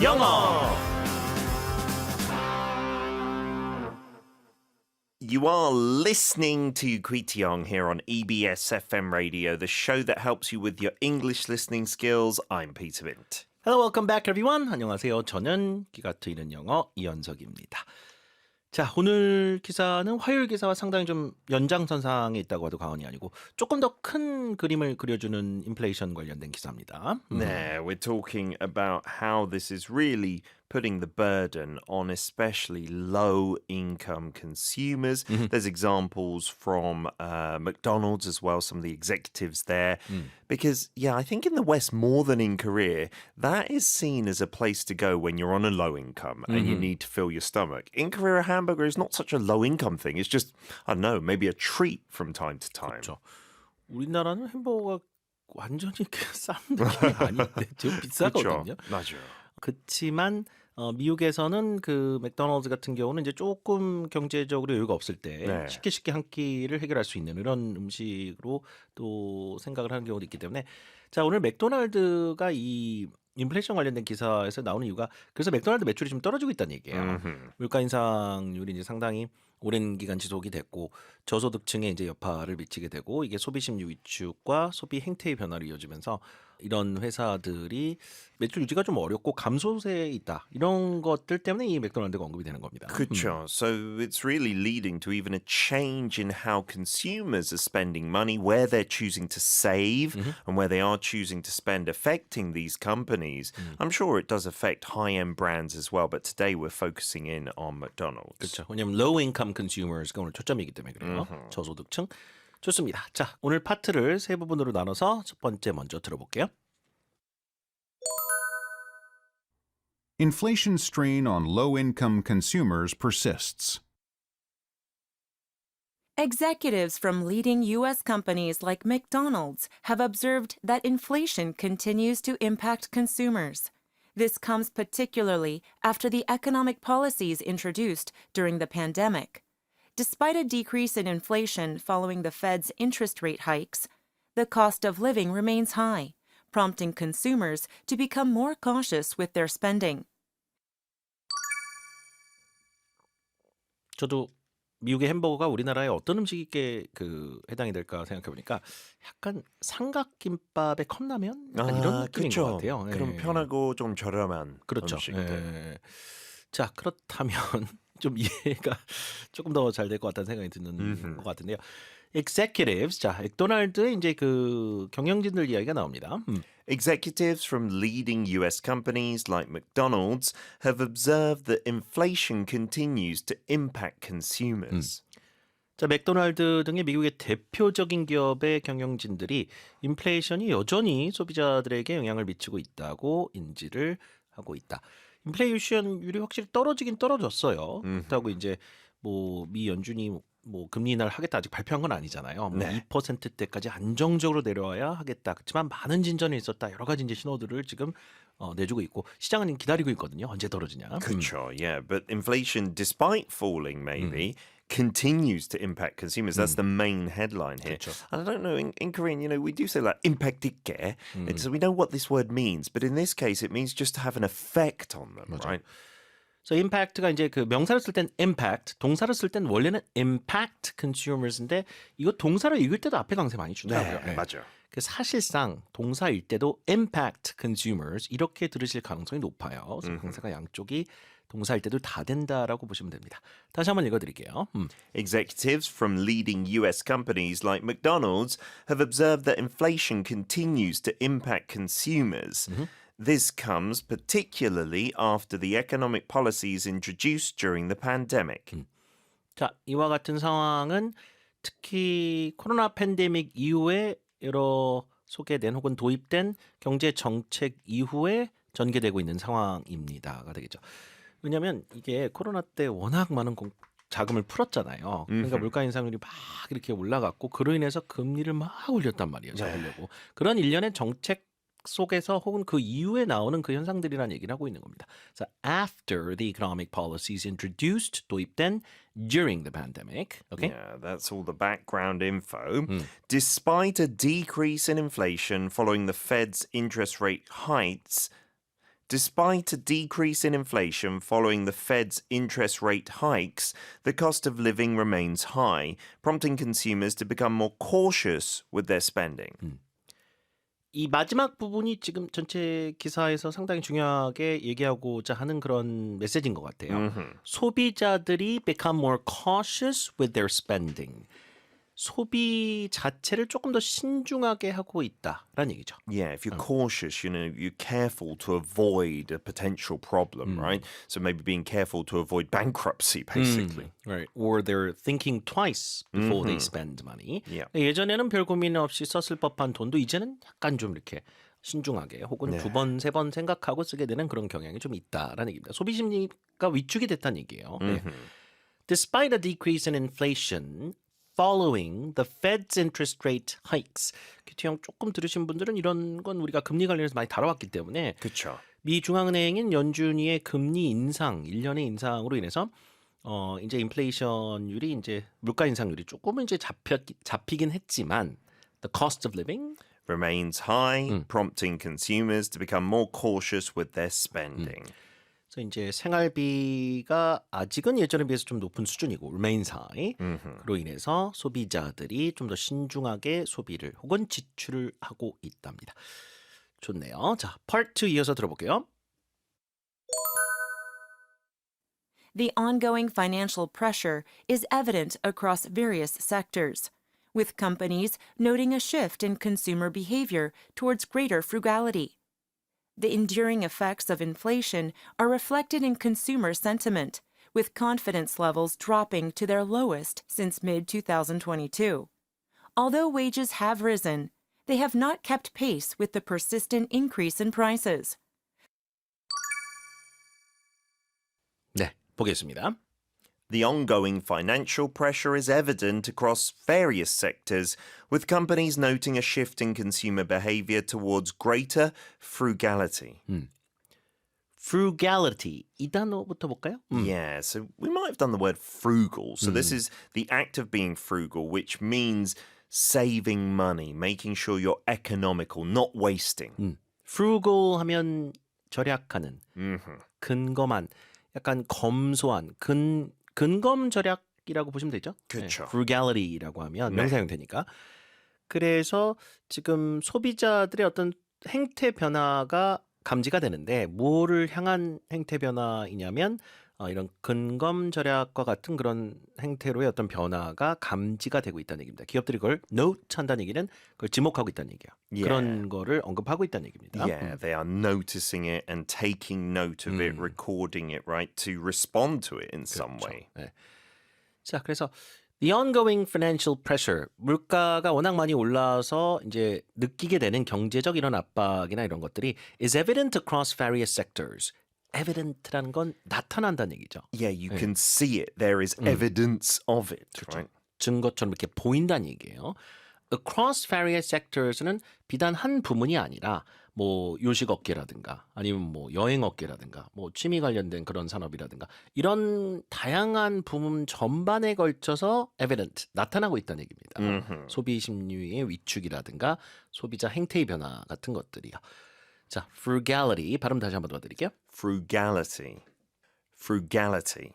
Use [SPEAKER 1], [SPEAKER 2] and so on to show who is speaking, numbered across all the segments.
[SPEAKER 1] 영어. You are listening to Young here on EBS FM Radio, the show that helps you with your English listening skills. I'm Peter Bint.
[SPEAKER 2] Hello, welcome back everyone. 안녕하세요. 저는 귀가 트이는 영어 이현석입니다. 자, 오늘 기사는 화요일 기사와 상당히 좀 연장선상에 있다고 해도 과언이 아니고 조금 더 큰 그림을 그려주는 인플레이션 관련된 기사입니다.
[SPEAKER 1] Yeah, we're talking about how this is really putting the burden on especially low-income consumers. There's examples from McDonald's as well, some of the executives there. Because, yeah, I think in the West more than in Korea, that is seen as a place to go when you're on a low income and you need to fill your stomach. In Korea, a hamburger is not such a low-income thing. It's just, I don't know, maybe a treat from time to time.
[SPEAKER 2] 그렇죠. 우리나라는 햄버거가 완전히 싼 느낌이 아닌데 좀 비싸거든요.
[SPEAKER 1] 맞아요.
[SPEAKER 2] 그렇지만 미국에서는 그 맥도날드 같은 경우는 이제 조금 경제적으로 여유가 없을 때 쉽게 한 끼를 해결할 수 있는 이런 음식으로 또 생각을 하는 경우도 있기 때문에 자 오늘 맥도날드가 이 인플레이션 관련된 기사에서 나오는 이유가 그래서 맥도날드 매출이 좀 떨어지고 있다는 얘기예요. 물가 인상률이 이제 상당히 오랜 기간 지속이 됐고 저소득층에 이제 여파를 미치게 되고 이게 소비 심리 위축과 소비 행태의 변화를 이어지면서 이런 회사들이 매출 유지가 좀 어렵고 감소세에 있다. 이런 것들 때문에 이 맥도날드가 언급이 되는 겁니다.
[SPEAKER 1] 그렇죠. So it's really leading to even a change in how consumers are spending money, where they're choosing to save and where they are choosing to spend, affecting these companies. I'm sure it does affect high-end brands as well, but today we're focusing in on McDonald's.
[SPEAKER 2] 그렇죠. 왜냐하면 low-income consumers가 오늘 초점이기 때문에 그래요. 저소득층. 좋습니다. 자, 오늘 파트를 세 부분으로 나눠서 첫 번째 먼저 들어볼게요.
[SPEAKER 3] Inflation strain on low-income consumers persists.
[SPEAKER 4] Executives from leading U.S. companies like McDonald's have observed that inflation continues to impact consumers. This comes particularly after the economic policies introduced during the pandemic. Despite a decrease in inflation following the Fed's interest rate hikes, the cost of living remains high, prompting consumers to become more cautious with their spending.
[SPEAKER 2] 저도 미국의 햄버거가 우리나라의 어떤 음식에 해당이 될까 생각해 보니까 약간 삼각김밥의 컵라면 약간 이런 느낌인 것 같아요.
[SPEAKER 1] 그럼 편하고 좀 저렴한
[SPEAKER 2] 그렇죠.
[SPEAKER 1] 음식들.
[SPEAKER 2] 자, 그렇다면 좀 이해가 조금 더 잘 될 것 같다는 생각이 드는 것 같은데요. Executives, 자, 맥도날드의 이제 그 경영진들 이야기가 나옵니다.
[SPEAKER 1] Executives from leading US companies like McDonald's have observed that inflation continues to impact consumers.
[SPEAKER 2] 자, 맥도날드 등의 미국의 대표적인 기업의 경영진들이 인플레이션이 여전히 소비자들에게 영향을 미치고 있다고 인지를 하고 있다. 인플레이션율이 확실히 떨어지긴 떨어졌어요. 그렇다고 이제 뭐 미 연준이 뭐 금리 인하를 하겠다 아직 발표한 건 아니잖아요. 뭐 2%대까지 안정적으로 내려와야 하겠다. 그렇지만 많은 진전이 있었다. 여러 가지 이제 신호들을 지금 내주고 있고 시장은 기다리고 있거든요. 언제 떨어지냐.
[SPEAKER 1] 그렇죠. Yeah, but inflation, despite falling, maybe. Continues to impact consumers. That's the main headline here.
[SPEAKER 2] 그렇죠.
[SPEAKER 1] And I don't know, in Korean, you know, we do say like impact 있게. So we know what this word means, but in this case, it means just to have an effect on them, right?
[SPEAKER 2] 그래서 impact가 이제 그 명사를 쓸 땐 impact, 동사를 쓸 땐 원래는 impact consumers인데 이거 동사를 읽을 때도 앞에 강세 많이 주더라고요.
[SPEAKER 1] 네, 맞아요.
[SPEAKER 2] 그 사실상 동사일 때도 impact consumers 이렇게 들으실 가능성이 높아요. 그래서 강세가 양쪽이 동사일 때도 다 된다라고 보시면 됩니다. 다시 한번 읽어드릴게요.
[SPEAKER 1] Executives from leading US companies like McDonald's have observed that inflation continues to impact consumers. This comes particularly after the economic policies introduced during the pandemic.
[SPEAKER 2] 자, 이와 같은 상황은 특히 코로나 팬데믹 이후에 여러 소개된 혹은 도입된 경제 정책 이후에 전개되고 있는 상황입니다가 되겠죠. 왜냐하면 이게 코로나 때 워낙 많은 자금을 풀었잖아요. 그러니까 물가 인상률이 막 이렇게 올라갔고 그로 인해서 금리를 막 올렸단 말이에요. 잡으려고. 그런 일련의 정책 속에서 혹은 그 이후에 나오는 그 현상들이라는 얘기를 하고 있는 겁니다. So after the economic policies introduced, 도입된 during the pandemic. Okay?
[SPEAKER 1] Yeah, that's all the background info. Despite a decrease in inflation following the Fed's interest rate hikes, Despite a decrease in inflation following the Fed's interest rate hikes, the cost of living remains high, prompting consumers to become more cautious with their spending.
[SPEAKER 2] 이 마지막 부분이 지금 전체 기사에서 상당히 중요하게 얘기하고자 하는 그런 메시지인 것 같아요. 소비자들이 become more cautious with their spending. 소비 자체를 조금 더 신중하게 하고 있다라는 얘기죠.
[SPEAKER 1] Yeah, if you're cautious, you're careful to avoid a potential problem, right? So maybe being careful to avoid bankruptcy, basically.
[SPEAKER 2] Right. Or they're thinking twice before they spend money.
[SPEAKER 1] Yeah.
[SPEAKER 2] 예전에는 별 고민 없이 썼을 법한 돈도 이제는 약간 좀 이렇게 신중하게 혹은 두 번, 세 번 생각하고 쓰게 되는 그런 경향이 좀 있다라는 얘기입니다. 소비 심리가 위축이 됐다는 얘기예요. 네. Despite a decrease in inflation following the Fed's interest rate hikes. 큐티형 조금 들으신 분들은 이런 건 우리가 금리 관련해서 많이 다뤄왔기 때문에
[SPEAKER 1] 그렇죠.
[SPEAKER 2] 미 중앙은행인 연준이의 금리 인상, 1년의 인상으로 인해서 이제 인플레이션율이 이제 물가 인상률이 조금은 이제 잡히긴 했지만 the cost of living
[SPEAKER 1] Remains high, prompting consumers to become more cautious with their spending.
[SPEAKER 2] 그래서 이제 생활비가 아직은 예전에 비해서 좀 높은 수준이고 remains high. 그로 인해서 소비자들이 좀 더 신중하게 소비를 혹은 지출을 하고 있답니다. 좋네요. 자, part 2 이어서 들어볼게요.
[SPEAKER 4] The ongoing financial pressure is evident across various sectors, with companies noting a shift in consumer behavior towards greater frugality. The enduring effects of inflation are reflected in consumer sentiment, with confidence levels dropping to their lowest since mid-2022. Although wages have risen, they have not kept pace with the persistent increase in prices.
[SPEAKER 2] 네, 보겠습니다.
[SPEAKER 1] The ongoing financial pressure is evident across various sectors, with companies noting a shift in consumer behavior towards greater frugality.
[SPEAKER 2] frugality 이 단어부터 볼까요?
[SPEAKER 1] Yeah, so we might have done the word frugal. So this is the act of being frugal, which means saving money, making sure you're economical, not wasting.
[SPEAKER 2] frugal 하면 절약하는, 근검한, 약간 검소한, 근검 절약이라고 보시면 되죠.
[SPEAKER 1] 그쵸.
[SPEAKER 2] frugality라고 하면
[SPEAKER 1] 네.
[SPEAKER 2] 명사형 되니까. 그래서 지금 소비자들의 어떤 행태 변화가 감지가 되는데 뭐를 향한 행태 변화이냐면 이런 근검 절약과 같은 그런 행태로의 어떤 변화가 감지가 되고 있다는 얘기입니다. 기업들이 그걸 note 한다는 얘기는 그걸 지목하고 있다는 얘기예요.
[SPEAKER 1] Yeah.
[SPEAKER 2] 그런 거를 언급하고 있다는 얘기입니다.
[SPEAKER 1] Yeah, they are noticing it and taking note of it, recording it, right, to respond to it in some way.
[SPEAKER 2] 네. 자, 그래서 the ongoing financial pressure, 물가가 워낙 많이 올라서 이제 느끼게 되는 경제적 이런 압박이나 이런 것들이 is evident across various sectors. evident라는 건 나타난다는 얘기죠.
[SPEAKER 1] Yeah, you can see it. There is evidence of it, right?
[SPEAKER 2] 증거처럼 이렇게 보인다는 얘기예요. Across various sectors는 비단 한 부문이 아니라 뭐 요식업계라든가 아니면 뭐 여행업계라든가 뭐 취미 관련된 그런 산업이라든가 이런 다양한 부문 전반에 걸쳐서 evident, 나타나고 있다는 얘기입니다. 소비 심리의 위축이라든가 소비자 행태의 변화 같은 것들이요. 자, frugality 발음 다시 한번 도와드릴게요.
[SPEAKER 1] Frugality. Frugality.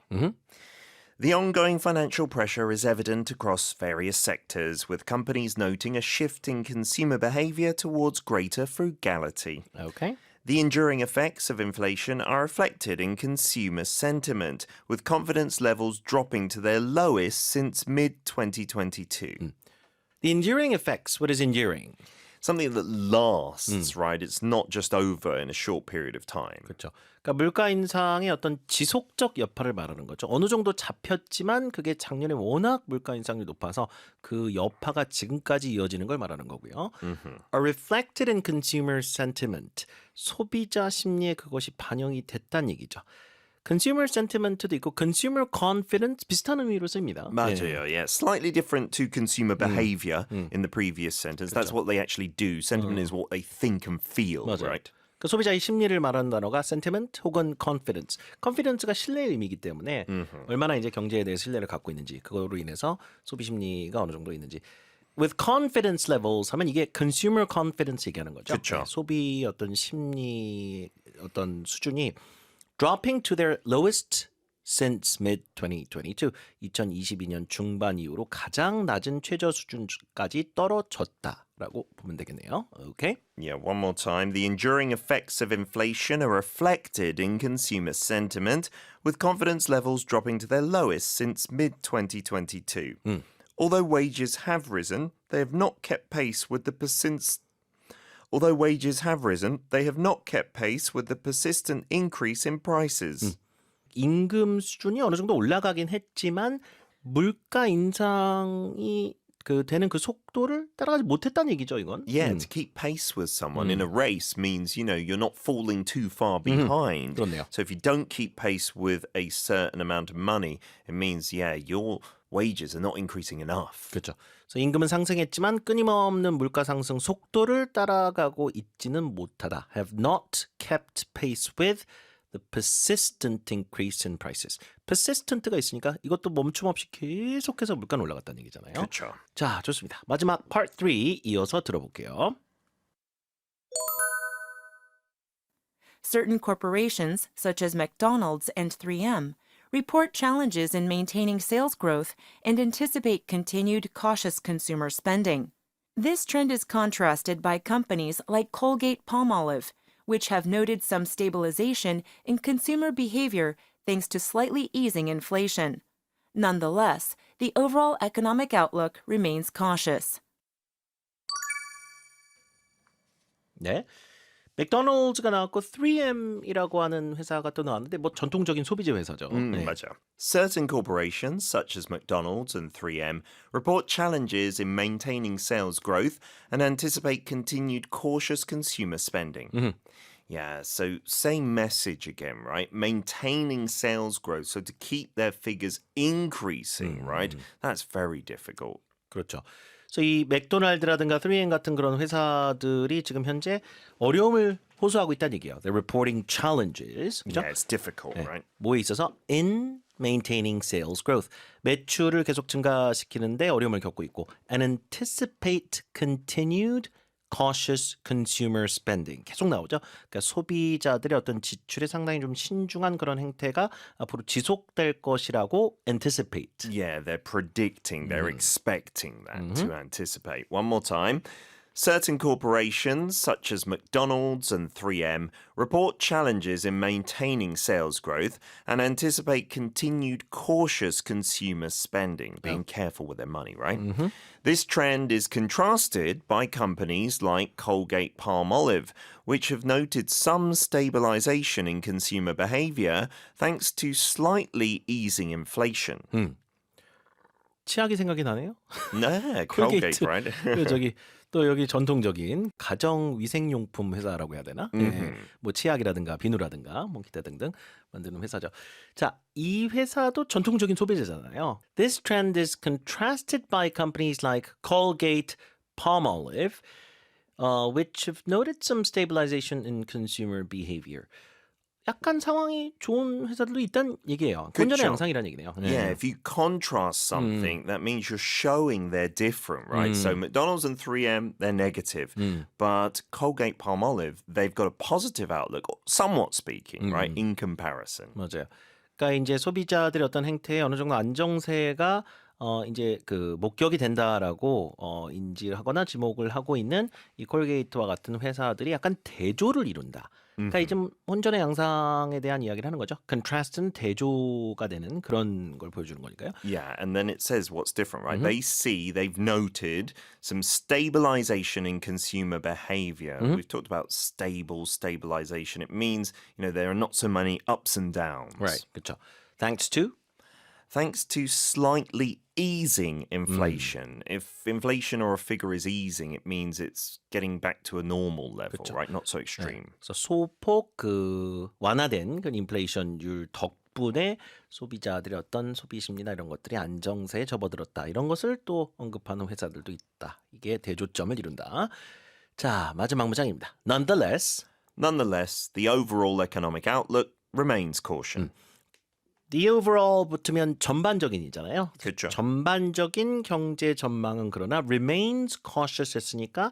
[SPEAKER 1] The ongoing financial pressure is evident across various sectors, with companies noting a shift in consumer behavior towards greater frugality.
[SPEAKER 2] Okay.
[SPEAKER 1] The enduring effects of inflation are reflected in consumer sentiment, with confidence levels dropping to their lowest since mid-2022.
[SPEAKER 2] The enduring effects, what is enduring?
[SPEAKER 1] Something that lasts, right? It's not just over in a short period of time.
[SPEAKER 2] 그렇죠. 그러니까 물가 인상의 어떤 지속적 여파를 말하는 거죠. 어느 정도 잡혔지만 그게 작년에 워낙 물가 인상률이 높아서 그 여파가 지금까지 이어지는 걸 말하는 거고요. Are reflected in consumer sentiment. 소비자 심리에 그것이 반영이 됐다는 얘기죠. consumer sentiment도 있고 consumer confidence 비슷한 의미로 씁니다.
[SPEAKER 1] 맞아요, yeah. Slightly different to consumer behavior in the previous sentence. That's what they actually do. Sentiment is what they think and feel,
[SPEAKER 2] 맞아요.
[SPEAKER 1] right?
[SPEAKER 2] 그 소비자의 심리를 말하는 단어가 sentiment 혹은 confidence. confidence가 신뢰의 의미이기 때문에 얼마나 이제 경제에 대해 신뢰를 갖고 있는지 그거로 인해서 소비 심리가 어느 정도 있는지. with confidence levels 하면 이게 consumer confidence 얘기하는 거죠.
[SPEAKER 1] 그쵸.
[SPEAKER 2] 소비 어떤 심리 어떤 수준이 dropping to their lowest since mid-2022, 2022년 중반 이후로 가장 낮은 최저 수준까지 떨어졌다라고 보면 되겠네요. Okay?
[SPEAKER 1] Yeah, one more time. The enduring effects of inflation are reflected in consumer sentiment, with confidence levels dropping to their lowest since mid-2022. Although wages have risen, they have not kept pace with the Although wages have risen, they have not kept pace with the persistent increase in prices.
[SPEAKER 2] 임금 수준이 어느 정도 올라가긴 했지만 물가 인상이 되는 그 속도를 따라가지 못했다는 얘기죠, 이건.
[SPEAKER 1] Yeah, to keep pace with someone in a race means, you're not falling too far behind.
[SPEAKER 2] 그렇네요.
[SPEAKER 1] So if you don't keep pace with a certain amount of money, it means, your wages are not increasing enough.
[SPEAKER 2] 그렇죠. 그래서 임금은 상승했지만 끊임없는 물가 상승 속도를 따라가고 있지는 못하다. Have not kept pace with the persistent increase in prices. persistent가 있으니까 이것도 멈춤 없이 계속해서 물가는 올라갔다는 얘기잖아요.
[SPEAKER 1] 그렇죠.
[SPEAKER 2] 자, 좋습니다. 마지막 part 3 이어서 들어볼게요.
[SPEAKER 4] Certain corporations, such as McDonald's and 3M, report challenges in maintaining sales growth and anticipate continued cautious consumer spending. This trend is contrasted by companies like Colgate-Palmolive, which have noted some stabilization in consumer behavior thanks to slightly easing inflation. Nonetheless, the overall economic outlook remains cautious.
[SPEAKER 2] 네. 맥도날드가 나왔고 3M이라고 하는 회사가 또 나왔는데 뭐 전통적인 소비재 회사죠. 네.
[SPEAKER 1] 맞아. Certain corporations, such as McDonald's and 3M, report challenges in maintaining sales growth and anticipate continued cautious consumer spending. Yeah, so same message again, right? Maintaining sales growth, so to keep their figures increasing, right? That's very difficult.
[SPEAKER 2] 그렇죠. 그래서 이 맥도날드라든가 3M 같은 그런 회사들이 지금 현재 어려움을 호소하고 있다는 얘기예요. They're reporting challenges. 그죠?
[SPEAKER 1] Yeah, it's difficult,
[SPEAKER 2] 네.
[SPEAKER 1] right?
[SPEAKER 2] 뭐에 있어서 in maintaining sales growth. 매출을 계속 증가시키는데 어려움을 겪고 있고 and anticipate continued cautious consumer spending. 계속 나오죠. 그러니까 소비자들의 어떤 지출에 상당히 좀 신중한 그런 행태가 앞으로 지속될 것이라고 anticipate.
[SPEAKER 1] Yeah, they're predicting, they're expecting that to anticipate. One more time. Certain corporations, such as McDonald's and 3M, report challenges in maintaining sales growth and anticipate continued cautious consumer spending, being careful with their money, right? This trend is contrasted by companies like Colgate-Palmolive, which have noted some stabilization in consumer behavior thanks to slightly easing inflation.
[SPEAKER 2] 치약이 생각이 나네요.
[SPEAKER 1] No, Colgate, right?
[SPEAKER 2] 그 저기 또 여기 전통적인 가정 위생용품 회사라고 해야 되나? 네. 뭐 치약이라든가 비누라든가 뭐 기타 등등 만드는 회사죠. 자, 이 회사도 전통적인 소비재잖아요. This trend is contrasted by companies like Colgate, Palmolive, which have noted some stabilization in consumer behavior. 약간 상황이 좋은 회사들도 있다는 얘기예요. 본전의
[SPEAKER 1] 그쵸.
[SPEAKER 2] 양상이라는 얘기네요. 네.
[SPEAKER 1] Yeah, if you contrast something, that means you're showing they're different, right? So McDonald's and 3M, they're negative. But Colgate Palmolive, they've got a positive outlook, somewhat speaking, right? In comparison.
[SPEAKER 2] 맞아요. 그러니까 이제 소비자들의 어떤 행태에 어느 정도 안정세가 이제 그 목격이 된다라고 인지를 하거나 지목을 하고 있는 이 콜게이트와 같은 회사들이 약간 대조를 이룬다. 그러니까 이제 혼전의 양상에 대한 이야기를 하는 거죠. contrast는 대조가 되는 그런 걸 보여주는 거니까요.
[SPEAKER 1] Yeah, and then it says what's different, right? They've noted some stabilization in consumer behavior. We've talked about stabilization. It means, there are not so many ups and downs.
[SPEAKER 2] Right. 그렇죠.
[SPEAKER 1] Thanks to slightly easing inflation. If inflation or a figure is easing, it means it's getting back to a normal level, right? Not so extreme.
[SPEAKER 2] 그래서 소폭 완화된 그 인플레이션율 덕분에 소비자들의 어떤 소비 심리나 이런 것들이 안정세에 접어들었다. 이런 것을 또 언급하는 회사들도 있다. 이게 대조점을 이룬다. 자, 마지막 문장입니다. Nonetheless,
[SPEAKER 1] Nonetheless, the overall economic outlook remains caution.
[SPEAKER 2] The overall 붙으면 전반적인이잖아요.
[SPEAKER 1] 그렇죠.
[SPEAKER 2] 전반적인 경제 전망은 그러나 remains cautious 했으니까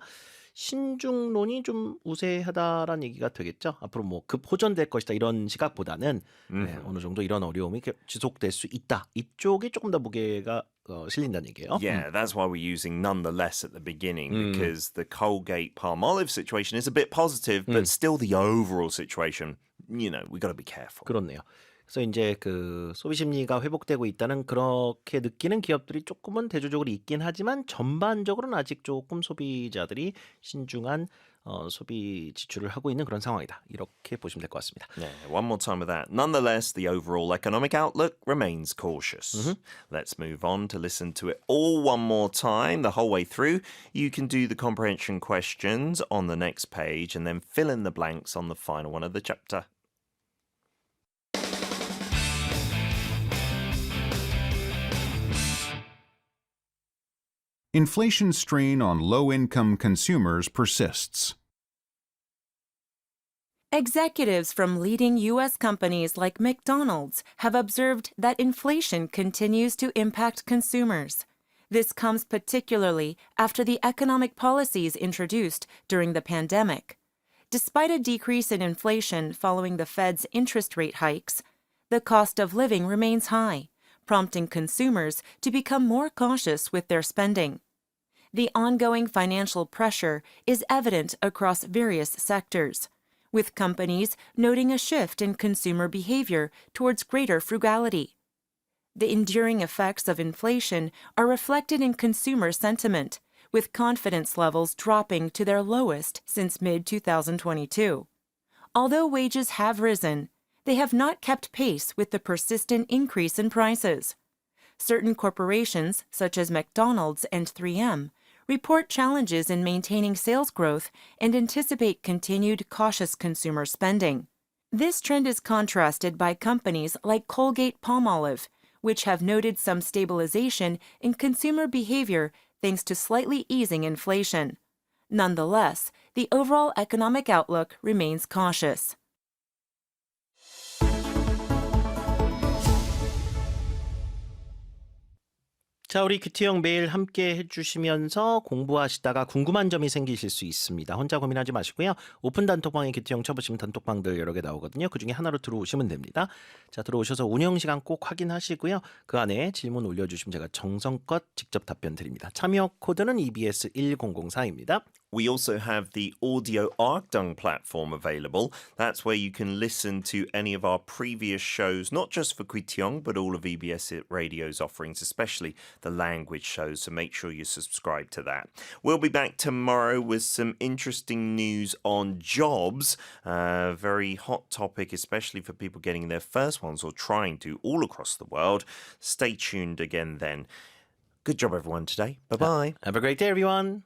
[SPEAKER 2] 신중론이 좀 우세하다라는 얘기가 되겠죠. 앞으로 뭐 급호전될 것이다 이런 시각보다는 네, 어느 정도 이런 어려움이 지속될 수 있다. 이쪽이 조금 더 무게가 실린다는 얘기예요.
[SPEAKER 1] Yeah, that's why we're using nonetheless at the beginning because the Colgate Palmolive situation is a bit positive, but still the overall situation, you know, we got to be careful.
[SPEAKER 2] 그렇네요. 그래서 이제 그 소비 심리가 회복되고 있다는 그렇게 느끼는 기업들이 조금은 대조적으로 있긴 하지만 전반적으로는 아직 조금 소비자들이 신중한 소비 지출을 하고 있는 그런 상황이다. 이렇게 보시면 될 것 같습니다.
[SPEAKER 1] Yeah, one more time with that. Nonetheless, the overall economic outlook remains cautious. Let's move on to listen to it all one more time, the whole way through. You can do the comprehension questions on the next page and then fill in the blanks on the final one of the chapter.
[SPEAKER 3] Inflation strain on low-income consumers persists.
[SPEAKER 4] Executives from leading U.S. companies like McDonald's have observed that inflation continues to impact consumers. This comes particularly after the economic policies introduced during the pandemic. Despite a decrease in inflation following the Fed's interest rate hikes, the cost of living remains high, prompting consumers to become more cautious with their spending. The ongoing financial pressure is evident across various sectors, with companies noting a shift in consumer behavior towards greater frugality. The enduring effects of inflation are reflected in consumer sentiment, with confidence levels dropping to their lowest since mid-2022. Although wages have risen, they have not kept pace with the persistent increase in prices. Certain corporations, such as McDonald's and 3M, report challenges in maintaining sales growth and anticipate continued cautious consumer spending. This trend is contrasted by companies like Colgate Palmolive, which have noted some stabilization in consumer behavior thanks to slightly easing inflation. Nonetheless, the overall economic outlook remains cautious.
[SPEAKER 2] 자, 우리 큐티형 매일 함께 해주시면서 공부하시다가 궁금한 점이 생기실 수 있습니다. 혼자 고민하지 마시고요. 오픈 단톡방에 큐티형 쳐보시면 단톡방들 여러 개 나오거든요. 그중에 하나로 들어오시면 됩니다. 자, 들어오셔서 운영 시간 꼭 확인하시고요. 그 안에 질문 올려주시면 제가 정성껏 직접 답변 드립니다. 참여 코드는 EBS 1004입니다.
[SPEAKER 1] We also have the Audio Arkdung platform available. That's where you can listen to any of our previous shows, not just for Kwitiong, but all of EBS Radio's offerings, especially the language shows. So make sure you subscribe to that. We'll be back tomorrow with some interesting news on jobs. Very hot topic, especially for people getting their first ones or trying to all across the world. Stay tuned again then. Good job, everyone, today. Bye-bye.
[SPEAKER 2] Have a great day, everyone.